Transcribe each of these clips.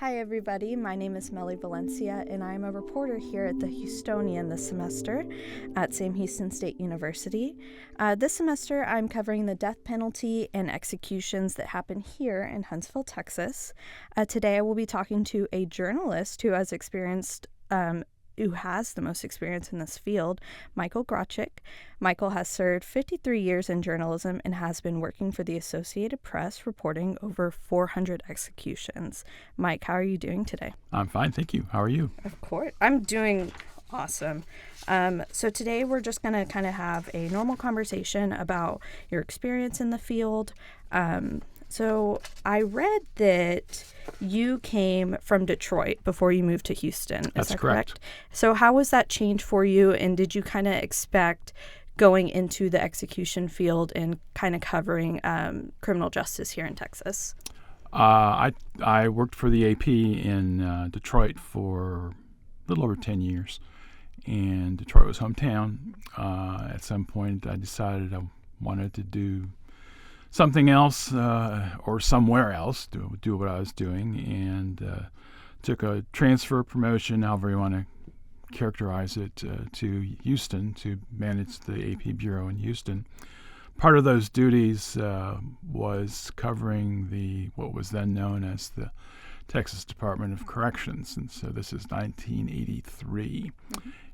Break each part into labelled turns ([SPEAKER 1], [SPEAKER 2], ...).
[SPEAKER 1] Hi everybody, my name is Melly Valencia and I'm a reporter here at the Houstonian this semester at Sam Houston State University. This semester I'm covering the death penalty and executions that happen here in Huntsville, Texas. Today I will be talking to a journalist who has the most experience in this field, Michael Graczyk. Michael has served 53 years in journalism and has been working for the Associated Press, reporting over 400 executions. Mike, how are you doing today?
[SPEAKER 2] I'm fine, thank you. How are you?
[SPEAKER 1] Of course. I'm doing awesome. So today we're just going to kind of have a normal conversation about your experience in the field. So I read that you came from Detroit before you moved to Houston. Is
[SPEAKER 2] That's
[SPEAKER 1] that
[SPEAKER 2] correct.
[SPEAKER 1] So how was that change for you, and did you kind of expect going into the execution field and kind of covering criminal justice here in Texas?
[SPEAKER 2] I worked for the AP in Detroit for a little over 10 years, and Detroit was hometown. At some point, I decided I wanted to do something else or somewhere else, do what I was doing, and took a transfer promotion, however you want to characterize it, to Houston to manage the AP Bureau in Houston. Part of those duties was covering what was then known as the Texas Department of Corrections, and so this is 1983.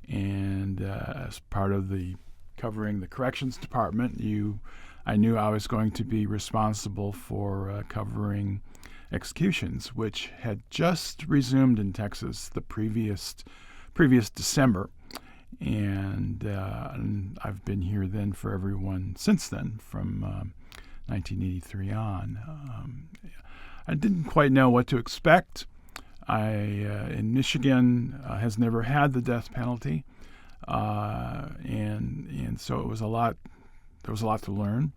[SPEAKER 2] And as part of the covering the Corrections Department, I knew I was going to be responsible for covering executions, which had just resumed in Texas the previous December, and I've been here then for everyone since then, from 1983 on. I didn't quite know what to expect. In Michigan has never had the death penalty, and so it was a lot. There was a lot to learn.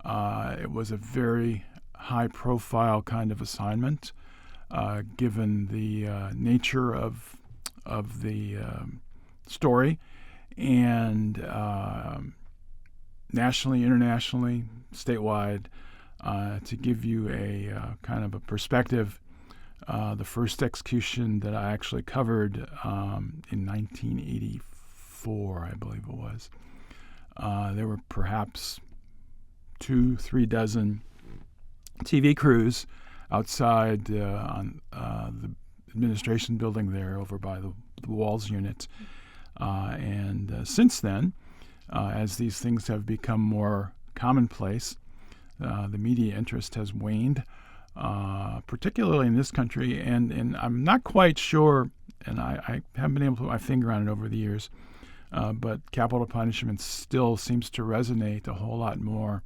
[SPEAKER 2] It was a very high-profile kind of assignment, given the nature of the story, and nationally, internationally, statewide. To give you a kind of a perspective, the first execution that I actually covered in 1984, I believe it was. There were perhaps 2-3 dozen TV crews outside on the administration building there over by the Walls unit. And since then, as these things have become more commonplace, the media interest has waned, particularly in this country. And I'm not quite sure, and I haven't been able to put my finger on it over the years, but capital punishment still seems to resonate a whole lot more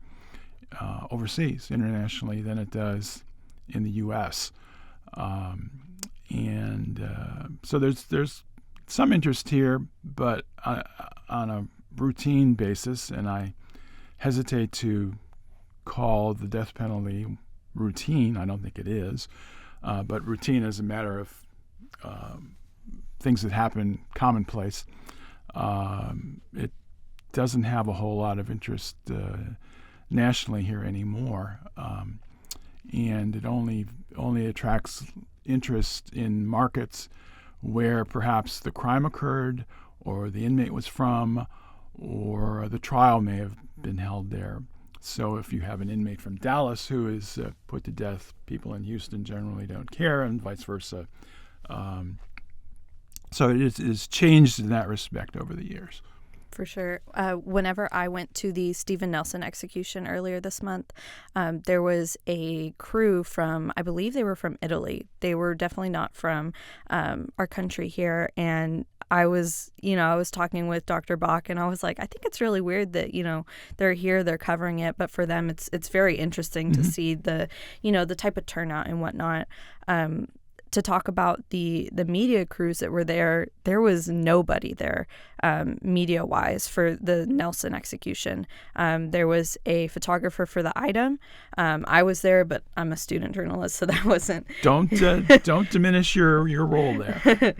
[SPEAKER 2] overseas, internationally, than it does in the U.S. So there's some interest here, but on a routine basis, and I hesitate to call the death penalty routine. I don't think it is, but routine is a matter of things that happen commonplace. It doesn't have a whole lot of interest nationally here anymore, and it only attracts interest in markets where perhaps the crime occurred, or the inmate was from, or the trial may have been held there. So if you have an inmate from Dallas who is put to death, people in Houston generally don't care, and vice versa. So it is changed in that respect over the years.
[SPEAKER 1] For sure. Whenever I went to the Stephen Nelson execution earlier this month, there was a crew from, I believe they were from Italy. They were definitely not from our country here. And I was talking with Dr. Bach, and I was like, I think it's really weird that, they're here, they're covering it. But for them, it's very interesting to see the type of turnout and whatnot. To talk about the media crews that were there was nobody there media-wise for the Nelson execution. There was a photographer for the item. I was there, but I'm a student journalist, so that wasn't...
[SPEAKER 2] Don't diminish your role there.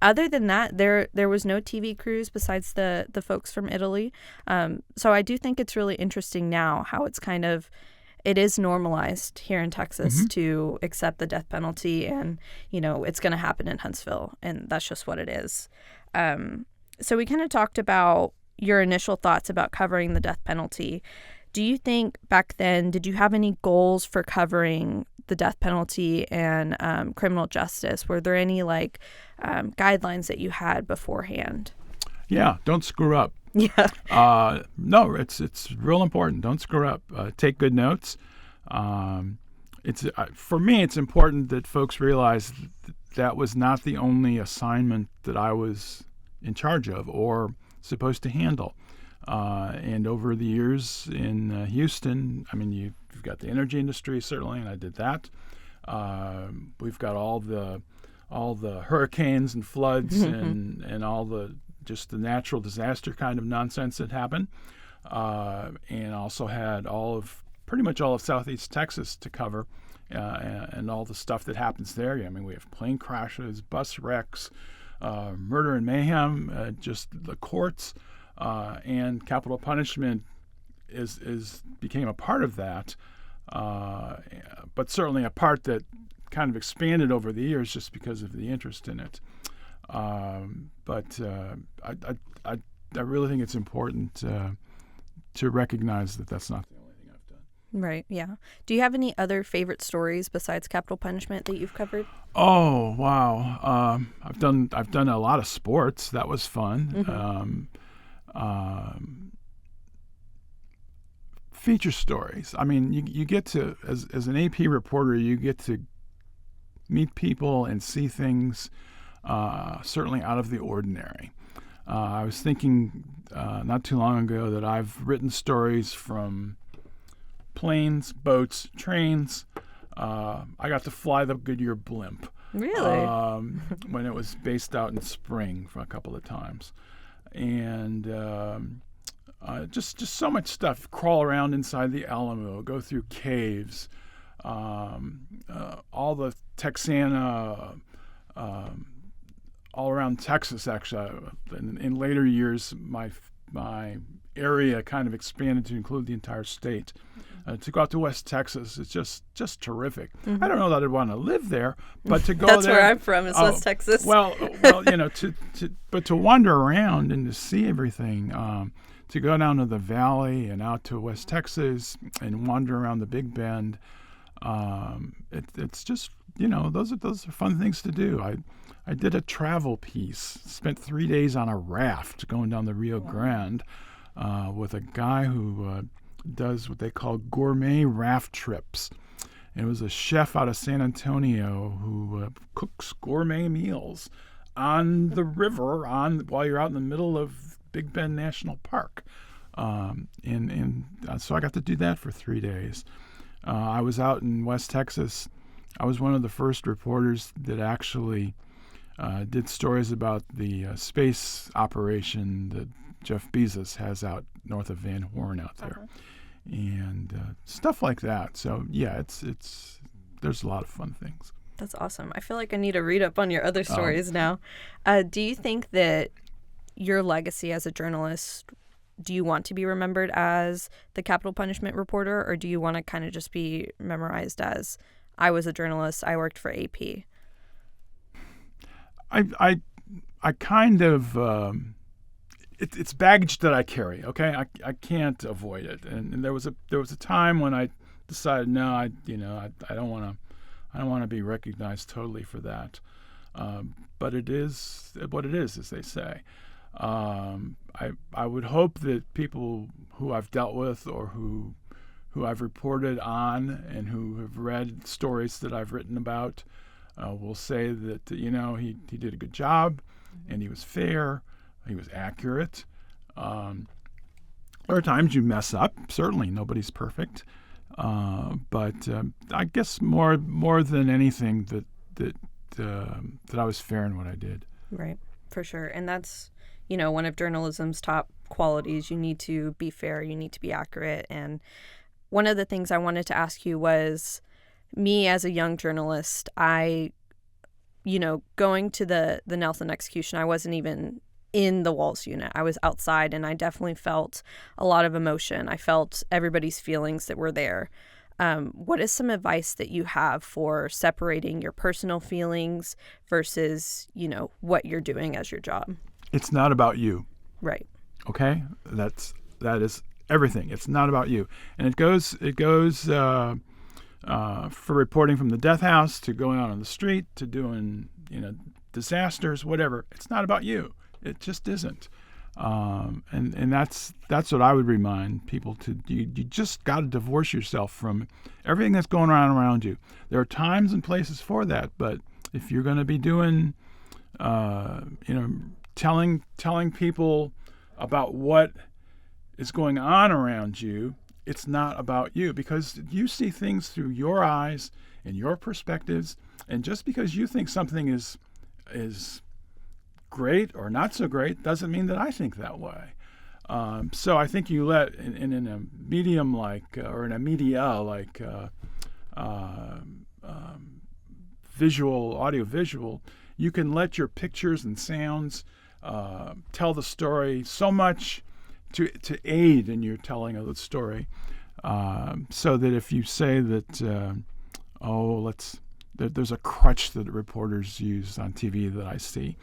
[SPEAKER 1] Other than that, there was no TV crews besides the folks from Italy. So I do think it's really interesting now how it's kind of... it is normalized here in Texas to accept the death penalty, and, it's going to happen in Huntsville, and that's just what it is. So we kind of talked about your initial thoughts about covering the death penalty. Do you think back then, did you have any goals for covering the death penalty and criminal justice? Were there any guidelines that you had beforehand?
[SPEAKER 2] Yeah, don't screw up.
[SPEAKER 1] Yeah.
[SPEAKER 2] No, it's real important. Don't screw up. Take good notes. It's for me, it's important that folks realize that was not the only assignment that I was in charge of or supposed to handle. And over the years in Houston, I mean, you've got the energy industry certainly, and I did that. We've got all the hurricanes and floods and all the just the natural disaster kind of nonsense that happened, and also had pretty much all of Southeast Texas to cover, and all the stuff that happens there. I mean, we have plane crashes, bus wrecks, murder and mayhem, just the courts, and capital punishment became a part of that, but certainly a part that kind of expanded over the years just because of the interest in it. But I really think it's important to recognize that that's not the only thing I've done.
[SPEAKER 1] Right. Yeah. Do you have any other favorite stories besides capital punishment that you've covered?
[SPEAKER 2] Oh wow! I've done a lot of sports. That was fun. Feature stories. I mean, you get to as an AP reporter, you get to meet people and see things certainly out of the ordinary. I was thinking not too long ago that I've written stories from planes, boats, trains. I got to fly the Goodyear blimp.
[SPEAKER 1] Really?
[SPEAKER 2] When it was based out in Spring for a couple of times. And just so much stuff. Crawl around inside the Alamo, go through caves, all the Texana, all around Texas, actually. In later years, my area kind of expanded to include the entire state. To go out to West Texas is just terrific. I don't know that I'd want to live there, but to go
[SPEAKER 1] That's
[SPEAKER 2] there.
[SPEAKER 1] Where I'm from, is West Texas.
[SPEAKER 2] Well, but to wander around and to see everything, to go down to the valley and out to West Texas and wander around the Big Bend, it's just, those are fun things to do. I did a travel piece, spent 3 days on a raft going down the Rio Grande with a guy who does what they call gourmet raft trips. And it was a chef out of San Antonio who cooks gourmet meals on the river while you're out in the middle of Big Bend National Park. And so I got to do that for 3 days. I was out in West Texas. I was one of the first reporters that actually did stories about the space operation that Jeff Bezos has out north of Van Horn out there, and stuff like that. So yeah, it's there's a lot of fun things.
[SPEAKER 1] That's awesome. I feel like I need to read up on your other stories now. Do you think that your legacy as a journalist, do you want to be remembered as the capital punishment reporter, or do you want to kind of just be memorized as I was a journalist, I worked for AP?
[SPEAKER 2] I kind of it's baggage that I carry. Okay, I can't avoid it. And there was a time when I decided I don't want to be recognized totally for that. But it is what it is, as they say. I would hope that people who I've dealt with or who I've reported on and who have read stories that I've written about will say that he did a good job, and he was fair, he was accurate. There are times you mess up. Certainly, nobody's perfect, but I guess more than anything that I was fair in what I did.
[SPEAKER 1] Right, for sure, and that's one of journalism's top qualities. You need to be fair, you need to be accurate, and one of the things I wanted to ask you was, me as a young journalist, going to the Nelson execution, I wasn't even in the Walls unit. I was outside, and I definitely felt a lot of emotion. I felt everybody's feelings that were there. What is some advice that you have for separating your personal feelings versus, what you're doing as your job?
[SPEAKER 2] It's not about you.
[SPEAKER 1] Right.
[SPEAKER 2] Okay? That is everything. It's not about you. And it goes for reporting from the death house to going out on the street to doing, disasters, whatever. It's not about you. It just isn't. And that's what I would remind people to do. You just got to divorce yourself from everything that's going on around you. There are times and places for that, but if you're going to be doing, telling people about what is going on around you, it's not about you, because you see things through your eyes and your perspectives, and just because you think something is great or not so great doesn't mean that I think that way. So I think you let in a medium like or in a media like audio visual, you can let your pictures and sounds tell the story so much to aid in your telling of the story. So that if you say that there's a crutch that reporters use on TV that I see.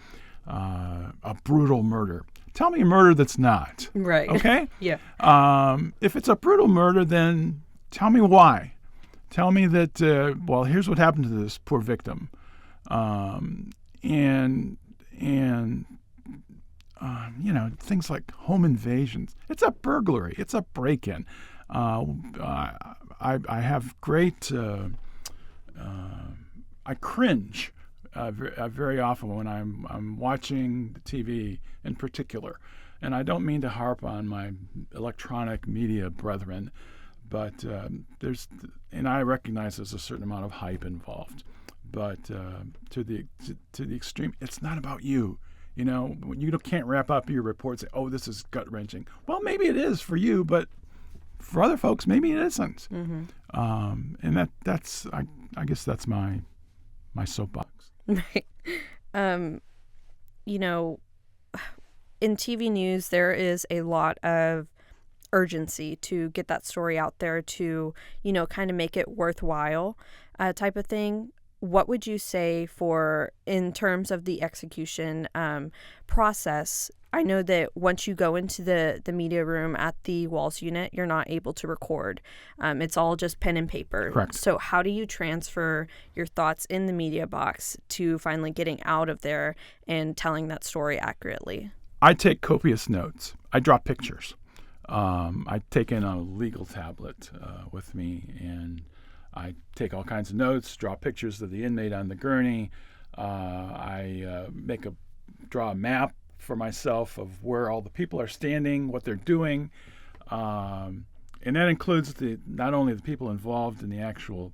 [SPEAKER 2] A brutal murder. Tell me a murder that's not.
[SPEAKER 1] Right.
[SPEAKER 2] Okay?
[SPEAKER 1] Yeah.
[SPEAKER 2] If it's a brutal murder, then tell me why. Tell me that, here's what happened to this poor victim. Things like home invasions. It's a burglary. It's a break-in. I have great... I cringe very often when I'm watching the TV in particular. And I don't mean to harp on my electronic media brethren, but I recognize there's a certain amount of hype involved. But to the extreme, it's not about you. You can't wrap up your report and say, "Oh, this is gut-wrenching." Well, maybe it is for you, but for other folks, maybe it isn't.
[SPEAKER 1] Mm-hmm.
[SPEAKER 2] And that's I guess that's my soapbox.
[SPEAKER 1] Right. In TV news, there is a lot of urgency to get that story out there to, kind of make it worthwhile type of thing. What would you say in terms of the execution process? I know that once you go into the media room at the Walls unit, you're not able to record. It's all just pen and paper.
[SPEAKER 2] Correct.
[SPEAKER 1] So how do you transfer your thoughts in the media box to finally getting out of there and telling that story accurately?
[SPEAKER 2] I take copious notes. I draw pictures. I take in a legal tablet with me, and I take all kinds of notes, draw pictures of the inmate on the gurney. I draw a map for myself of where all the people are standing, what they're doing. And that includes not only the people involved in the actual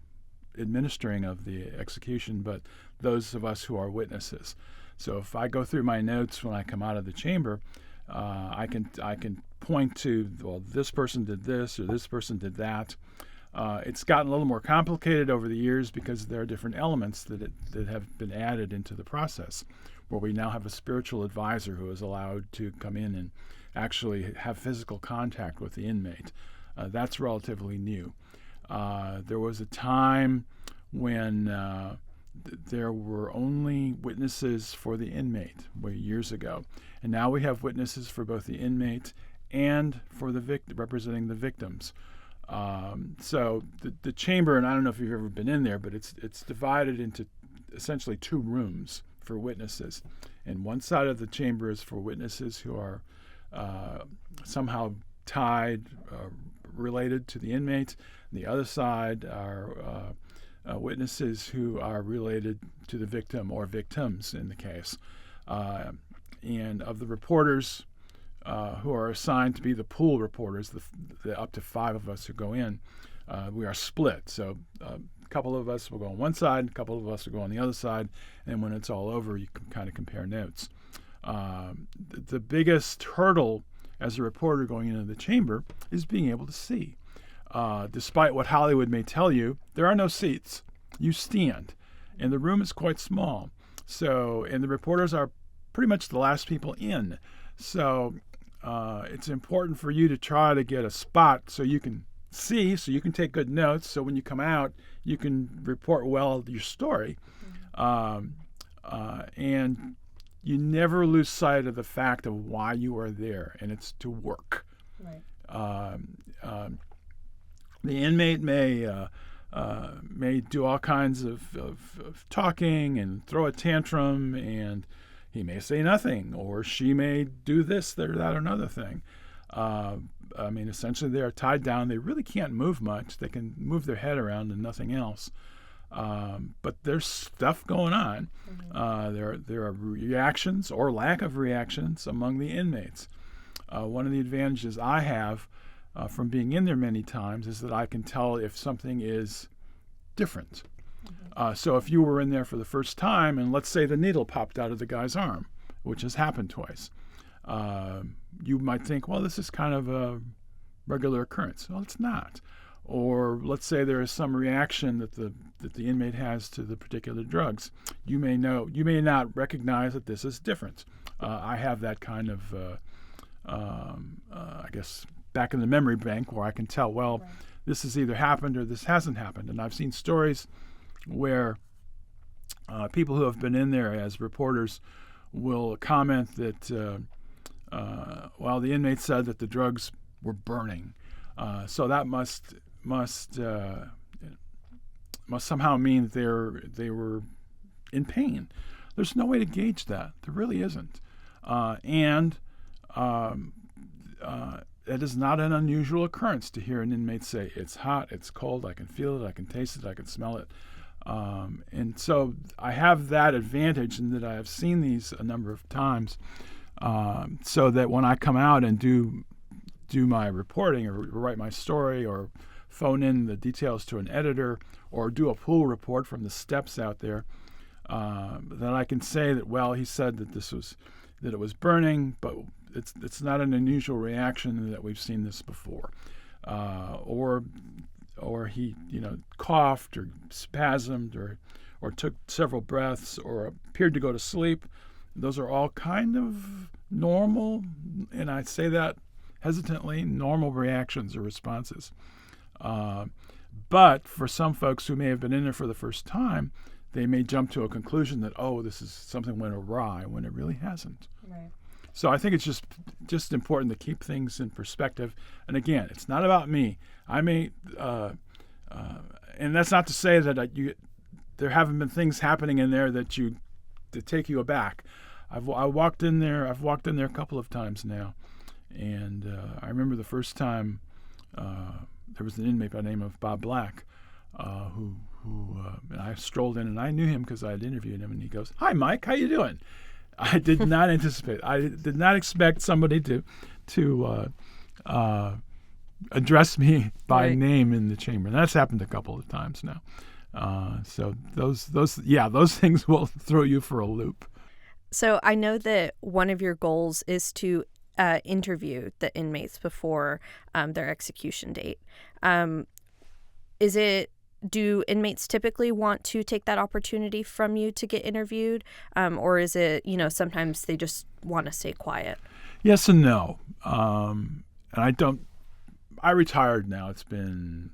[SPEAKER 2] administering of the execution, but those of us who are witnesses. So if I go through my notes when I come out of the chamber, I can point to, this person did this or this person did that. It's gotten a little more complicated over the years because there are different elements that have been added into the process, where we now have a spiritual advisor who is allowed to come in and actually have physical contact with the inmate. That's relatively new. There was a time when there were only witnesses for the inmate years ago, and now we have witnesses for both the inmate and for the representing the victims. So the chamber, and I don't know if you've ever been in there, but it's divided into essentially two rooms for witnesses. And one side of the chamber is for witnesses who are somehow tied, related to the inmates. And the other side are witnesses who are related to the victim or victims in the case. And of the reporters who are assigned to be the pool reporters, the up to 5 of us who go in, we are split. So a couple of us will go on one side, a couple of us will go on the other side, and when it's all over, you can kind of compare notes. The biggest hurdle as a reporter going into the chamber is being able to see. Despite what Hollywood may tell you, there are no seats. You stand, and the room is quite small. So, and the reporters are pretty much the last people in. So it's important for you to try to get a spot so you can see, so you can take good notes. So when you come out, you can report well your story. And you never lose sight of the fact of why you are there, and it's to work.
[SPEAKER 1] Right.
[SPEAKER 2] The inmate may do all kinds of talking and throw a tantrum, and he may say nothing, or she may do this, that, or another thing. Essentially, they are tied down. They really can't move much. They can move their head around and nothing else. But there's stuff going on. There are reactions or lack of reactions among the inmates. One of the advantages I have from being in there many times is that I can tell if something is different. So if you were in there for the first time, and let's say the needle popped out of the guy's arm, which has happened twice, you might think, well, this is kind of a regular occurrence. Well, it's not. Or let's say there is some reaction that the inmate has to the particular drugs. You may not recognize that this is different. I have that kind of, I guess, back in the memory bank where I can tell, well, right, this has either happened or this hasn't happened. And I've seen stories where people who have been in there as reporters will comment that, the inmate said that the drugs were burning. So that must somehow mean that they were in pain. There's no way to gauge that. There really isn't. It is not an unusual occurrence to hear an inmate say, it's hot, it's cold, I can feel it, I can taste it, I can smell it. And so I have that advantage in that I have seen these a number of times, so that when I come out and do my reporting or write my story or phone in the details to an editor or do a pool report from the steps out there, then I can say that, well, he said that it was burning, but it's not an unusual reaction, that we've seen this before. Or he, coughed or spasmed or took several breaths or appeared to go to sleep. Those are all kind of normal, and I say that hesitantly, normal reactions or responses. But for some folks who may have been in there for the first time, they may jump to a conclusion that, this is something went awry when it really hasn't.
[SPEAKER 1] Right.
[SPEAKER 2] So I think it's just important to keep things in perspective. And again, it's not about me. I may, and that's not to say that there haven't been things happening in there that take you aback. I've walked in there a couple of times now, and I remember the first time there was an inmate by the name of Bob Black, who and I strolled in, and I knew him because I had interviewed him, and he goes, "Hi, Mike, how you doing?" I did not anticipate. I did not expect somebody to address me by
[SPEAKER 1] right.
[SPEAKER 2] name in the chamber. And that's happened a couple of times now. So those things will throw you for a loop.
[SPEAKER 1] So I know that one of your goals is to interview the inmates before their execution date. Do inmates typically want to take that opportunity from you to get interviewed? Or is it, sometimes they just want to stay quiet?
[SPEAKER 2] Yes and no. And I retired now. It's been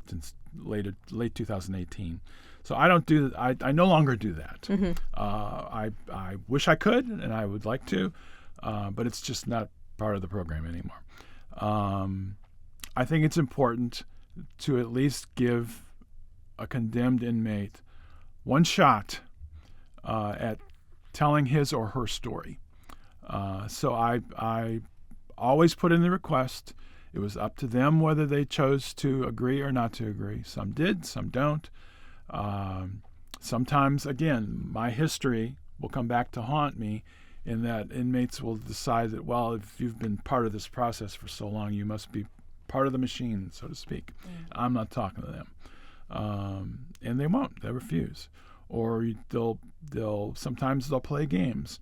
[SPEAKER 2] since late 2018. So I don't do that. I no longer do that.
[SPEAKER 1] Mm-hmm.
[SPEAKER 2] I wish I could, and I would like to, but it's just not part of the program anymore. I think it's important to at least give a condemned inmate one shot at telling his or her story. So I always put in the request. It was up to them whether they chose to agree or not to agree. Some did, some don't. Sometimes, again, my history will come back to haunt me in that inmates will decide that, well, if you've been part of this process for so long, you must be part of the machine, so to speak. I'm not talking to them. And they won't. They refuse. Or sometimes they'll play games,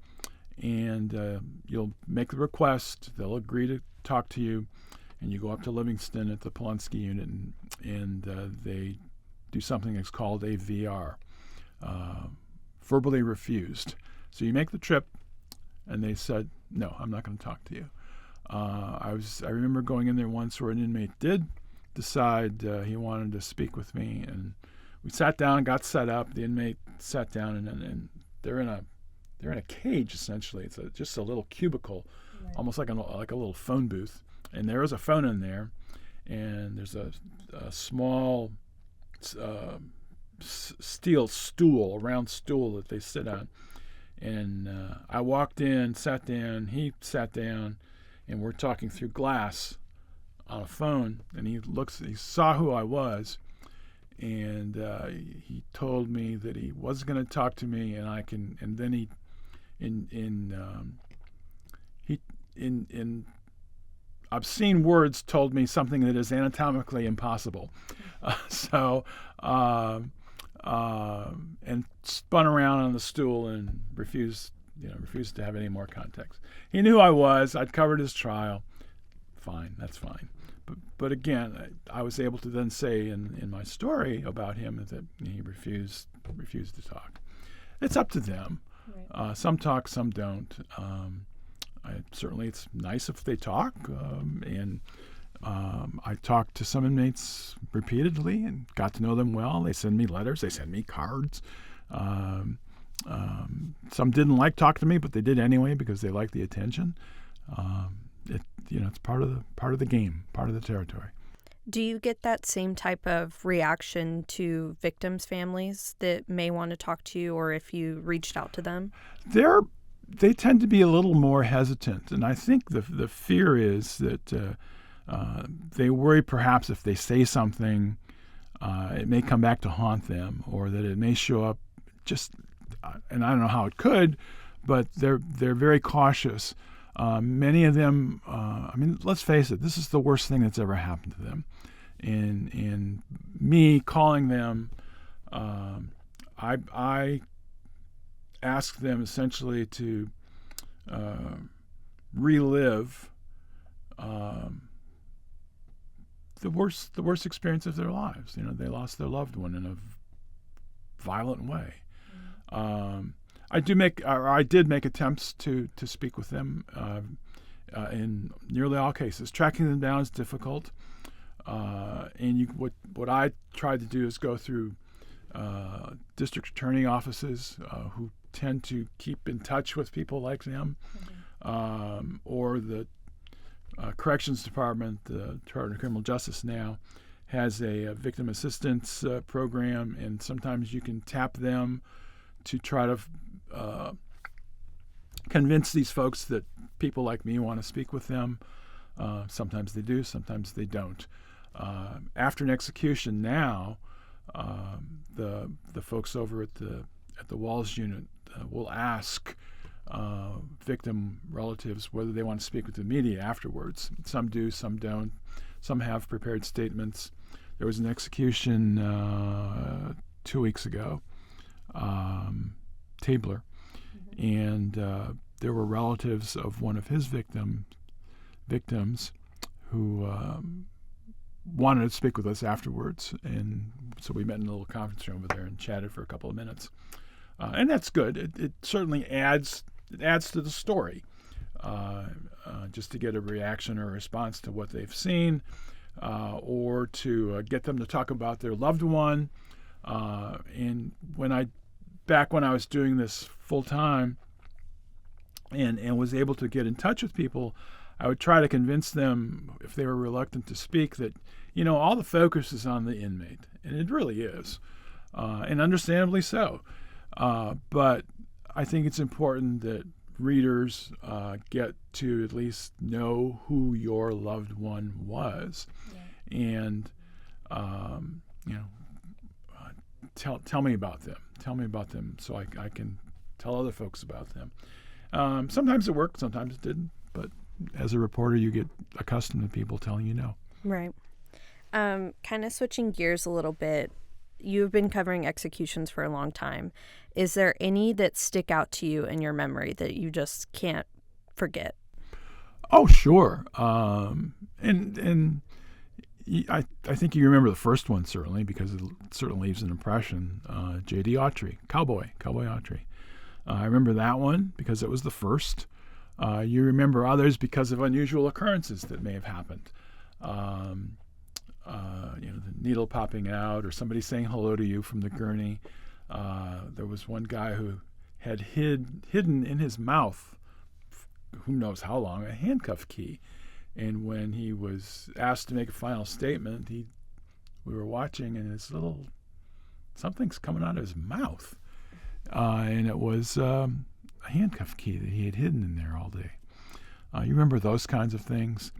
[SPEAKER 2] and you'll make the request. They'll agree to talk to you, and you go up to Livingston at the Polunsky unit, and they do something that's called a VR, verbally refused. So you make the trip, and they said, "No, I'm not going to talk to you." I remember going in there once where an inmate did decide he wanted to speak with me, and we sat down, got set up. The inmate sat down, and they're in a cage essentially. It's just a little cubicle, right, almost like a little phone booth, and there is a phone in there, and there's a small steel stool, a round stool that they sit on. And I walked in, sat down, he sat down, and we're talking through glass on a phone, and he saw who I was, and he told me that he was going to talk to me, and then he in obscene words told me something that is anatomically impossible. And spun around on the stool and refused to have any more context. He knew who I was. I'd covered his trial. Fine, that's fine. But again, I was able to then say in my story about him that he refused to talk. It's up to them. Right. Some talk, some don't. Certainly, it's nice if they talk, and I talked to some inmates repeatedly and got to know them well. They send me letters. They send me cards. Some didn't like talking to me, but they did anyway because they liked the attention. It's part of the game, part of the territory.
[SPEAKER 1] Do you get that same type of reaction to victims' families that may want to talk to you, or if you reached out to them? They
[SPEAKER 2] tend to be a little more hesitant, and I think the fear is that they worry perhaps if they say something, it may come back to haunt them, or that it may show up and I don't know how it could, but they're very cautious. Many of them, let's face it, this is the worst thing that's ever happened to them. And me calling them, I ask them essentially to relive the worst experience of their lives. They lost their loved one in a violent way. I did make attempts to speak with them in nearly all cases. Tracking them down is difficult, and what I tried to do is go through district attorney offices who tend to keep in touch with people like them, or the Corrections Department, the Department of Criminal Justice now has a victim assistance program, and sometimes you can tap them to try to convince these folks that people like me want to speak with them. Sometimes they do, sometimes they don't. After an execution now, the folks over at the Walls unit will ask victim relatives whether they want to speak with the media afterwards. Some do, some don't. Some have prepared statements. There was an execution 2 weeks ago, Tabler, and there were relatives of one of his victims who wanted to speak with us afterwards, and so we met in a little conference room over there and chatted for a couple of minutes, and that's good. It certainly adds to the story, just to get a reaction or a response to what they've seen, or to get them to talk about their loved one. And back when I was doing this full time and was able to get in touch with people, I would try to convince them, if they were reluctant to speak, that all the focus is on the inmate, and it really is, and understandably so. But I think it's important that readers get to at least know who your loved one was, and tell me about them. Tell me about them so I can tell other folks about them. Sometimes it worked, sometimes it didn't. But as a reporter, you get accustomed to people telling you no.
[SPEAKER 1] Right. Kind of switching gears a little bit. You've been covering executions for a long time. Is there any that stick out to you in your memory that you just can't forget?
[SPEAKER 2] Oh, sure. I think you remember the first one, certainly, because it certainly leaves an impression. J.D. Autry, Cowboy Autry. I remember that one because it was the first. You remember others because of unusual occurrences that may have happened. the needle popping out, or somebody saying hello to you from the gurney. There was one guy who had hidden in his mouth, who knows how long, a handcuff key. And when he was asked to make a final statement, we were watching, and something's coming out of his mouth. And it was a handcuff key that he had hidden in there all day. You remember those kinds of things?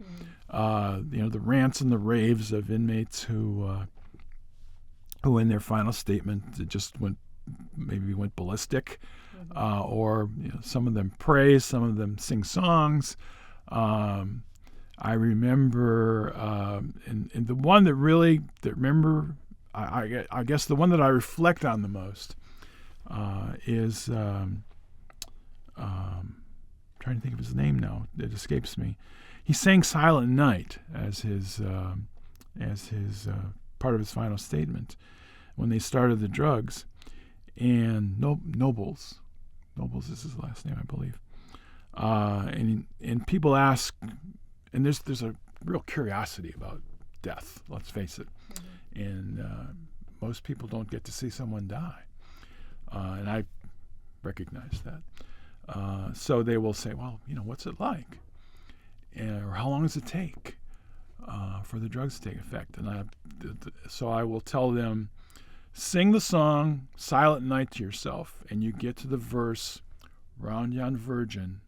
[SPEAKER 2] Mm-hmm. The rants and the raves of inmates who in their final statement just went ballistic, mm-hmm. Or some of them praise, some of them sing songs. I remember, and the one I guess the one that I reflect on the most is, trying to think of his name now. It escapes me. He sang "Silent Night" as his part of his final statement when they started the drugs, and Nobles is his last name, I believe. And people ask, and there's a real curiosity about death. Let's face it, mm-hmm. And most people don't get to see someone die, and I recognize that. So they will say, well, what's it like? Or how long does it take for the drugs to take effect? And so I will tell them, sing the song "Silent Night" to yourself, and you get to the verse, "Round yon virgin,"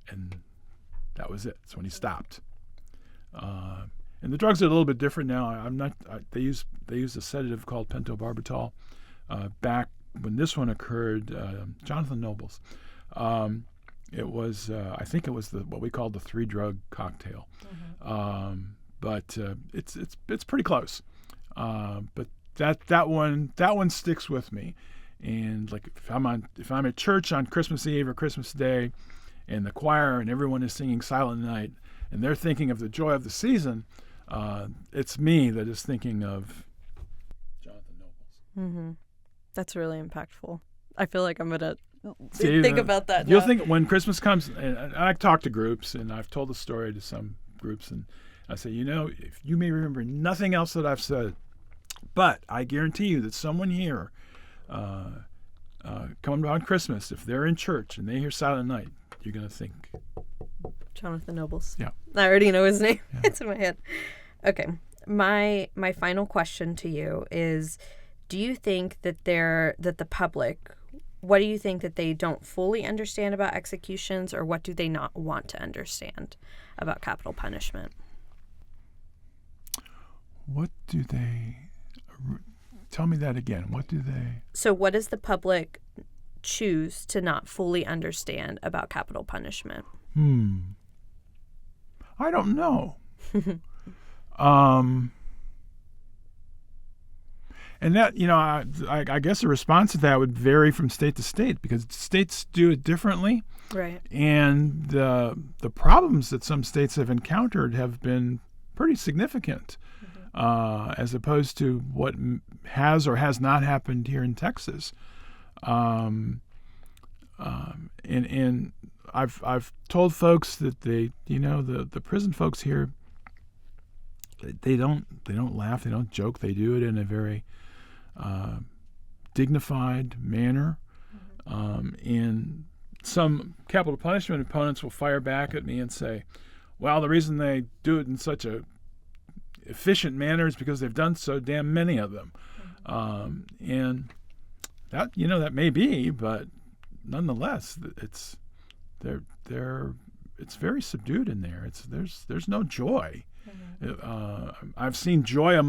[SPEAKER 2] and that was it. That's when he stopped. And the drugs are a little bit different now. They use a sedative called pentobarbital. Back when this one occurred, Jonathan Nobles, it was I think it was what we called the 3-drug cocktail. Mm-hmm. But it's pretty close. But that one sticks with me. And like if I'm at church on Christmas Eve or Christmas Day, and the choir and everyone is singing "Silent Night," and they're thinking of the joy of the season, it's me that is thinking of Jonathan Nobles.
[SPEAKER 1] Mm-hmm. That's really impactful. I feel like I'm gonna think about that now.
[SPEAKER 2] You'll think when Christmas comes, and I talk to groups, and I've told the story to some groups, and I say, if you may remember nothing else that I've said, but I guarantee you that someone here, coming around Christmas, if they're in church and they hear "Silent Night," you're gonna think
[SPEAKER 1] Jonathan Nobles.
[SPEAKER 2] Yeah,
[SPEAKER 1] I already know his name. Yeah. It's in my head. Okay, my final question to you is: do you think that the public, what do you think that they don't fully understand about executions, or what do they not want to understand about capital punishment?
[SPEAKER 2] What do they? Tell me that again. What do they?
[SPEAKER 1] So what does the public choose to not fully understand about capital punishment?
[SPEAKER 2] I don't know. And that, I guess the response to that would vary from state to state, because states do it differently.
[SPEAKER 1] Right.
[SPEAKER 2] And the problems that some states have encountered have been pretty significant, mm-hmm. As opposed to what has or has not happened here in Texas. And I've told folks that the prison folks here, they don't laugh, they don't joke, they do it in a very dignified manner. Mm-hmm. And some capital punishment opponents will fire back at me and say, well, the reason they do it in such a efficient manner is because they've done so damn many of them. Mm-hmm. And that that may be, but nonetheless, it's very subdued in there. There's no joy. Mm-hmm. I've seen joy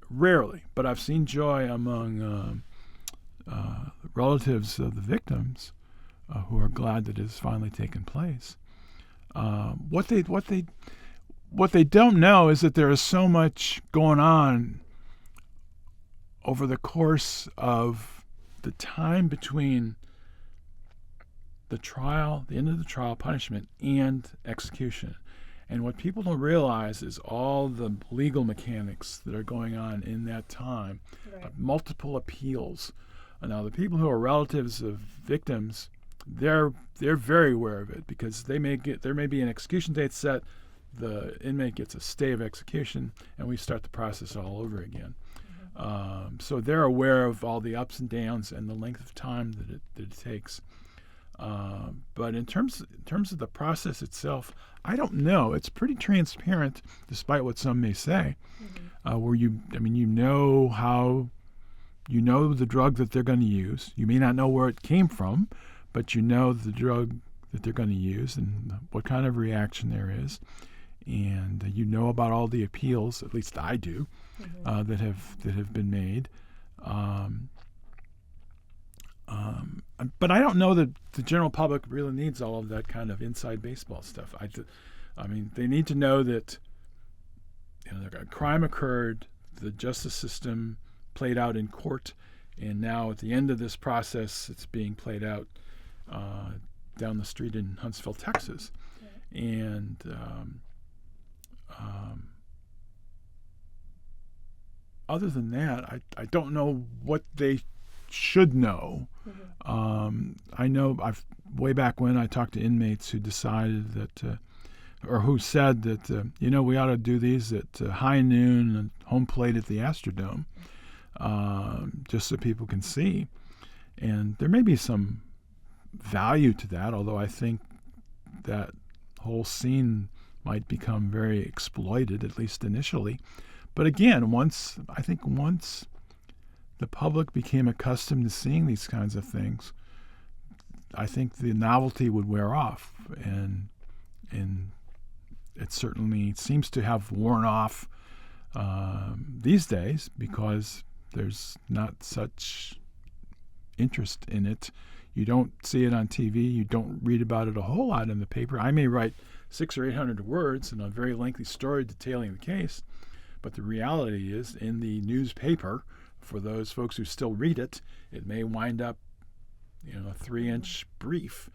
[SPEAKER 2] rarely, but I've seen joy among relatives of the victims who are glad that it has finally taken place. What they don't know is that there is so much going on over the course of the time between the trial, the end of the trial, punishment, and execution. And what people don't realize is all the legal mechanics that are going on in that time, right. Multiple appeals. Now, the people who are relatives of victims, they're very aware of it, because there may be an execution date set, the inmate gets a stay of execution, and we start the process all over again. So they're aware of all the ups and downs and the length of time that it takes. But in terms of the process itself, I don't know. It's pretty transparent, despite what some may say. Where you know the drug that they're going to use. You may not know where it came from, but you know the drug that they're going to use and what kind of reaction there is. And you know about all the appeals, at least I do, that have been made. But I don't know that the general public really needs all of that kind of inside baseball stuff. I mean, they need to know that a crime occurred, the justice system played out in court, and now at the end of this process, it's being played out down the street in Huntsville, Texas. And other than that, I don't know what they should know. I know way back when I talked to inmates who decided that, or who said that, we ought to do these at high noon and home plate at the Astrodome, just so people can see. And there may be some value to that, although I think that whole scene might become very exploited, at least initially. But again, once the public became accustomed to seeing these kinds of things, I think the novelty would wear off, and it certainly seems to have worn off these days because there's not such interest in it. You don't see it on TV. You don't read about it a whole lot in the paper. I may write 600 or 800 words in a very lengthy story detailing the case, but the reality is in the newspaper, for those folks who still read it, it may wind up, a 3-inch brief.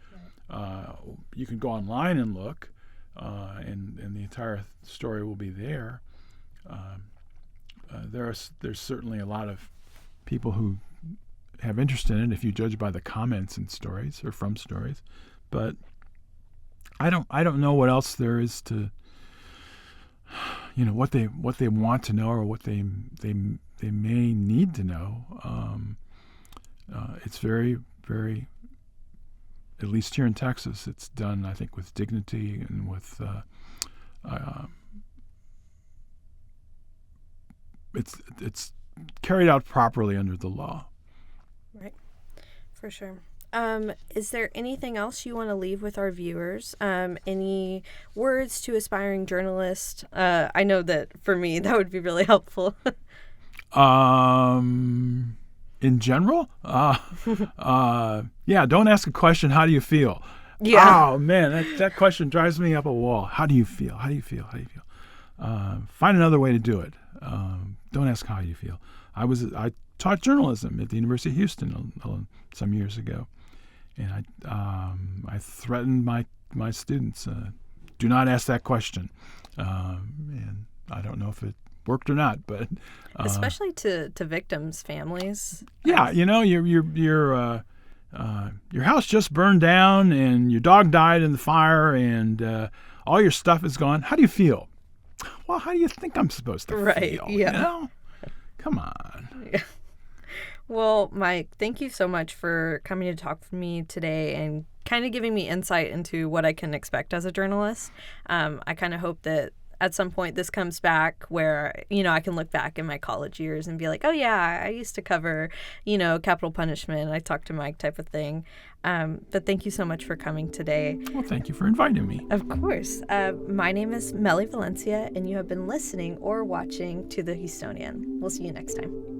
[SPEAKER 2] You can go online and look, and the entire story will be there. There's certainly a lot of people who have interest in it if you judge by the comments in stories or from stories, but I don't know what else there is to, what they want to know or what they may need to know. It's very, very, at least here in Texas, it's done, I think, with dignity and with it's carried out properly under the law.
[SPEAKER 1] Right, for sure. Is there anything else you want to leave with our viewers? Any words to aspiring journalists? I know that for me, that would be really helpful.
[SPEAKER 2] In general, don't ask a question, how do you feel?
[SPEAKER 1] Yeah.
[SPEAKER 2] Oh man, that question drives me up a wall. How do you feel? How do you feel? How do you feel? Find another way to do it. Don't ask how you feel. I taught journalism at the University of Houston some years ago, and I threatened my students, do not ask that question. And I don't know if it worked or not, but
[SPEAKER 1] especially to victims' families.
[SPEAKER 2] Yeah, your house just burned down and your dog died in the fire and all your stuff is gone. How do you feel? Well, how do you think I'm supposed to feel?
[SPEAKER 1] Yeah.
[SPEAKER 2] Come on.
[SPEAKER 1] Yeah. Well, Mike, thank you so much for coming to talk with me today and kind of giving me insight into what I can expect as a journalist. I kind of hope that at some point this comes back where, I can look back in my college years and be like, oh, yeah, I used to cover, capital punishment. I talked to Mike type of thing. But thank you so much for coming today.
[SPEAKER 2] Well, thank you for inviting me.
[SPEAKER 1] Of course. My name is Melly Valencia, and you have been listening or watching to The Houstonian. We'll see you next time.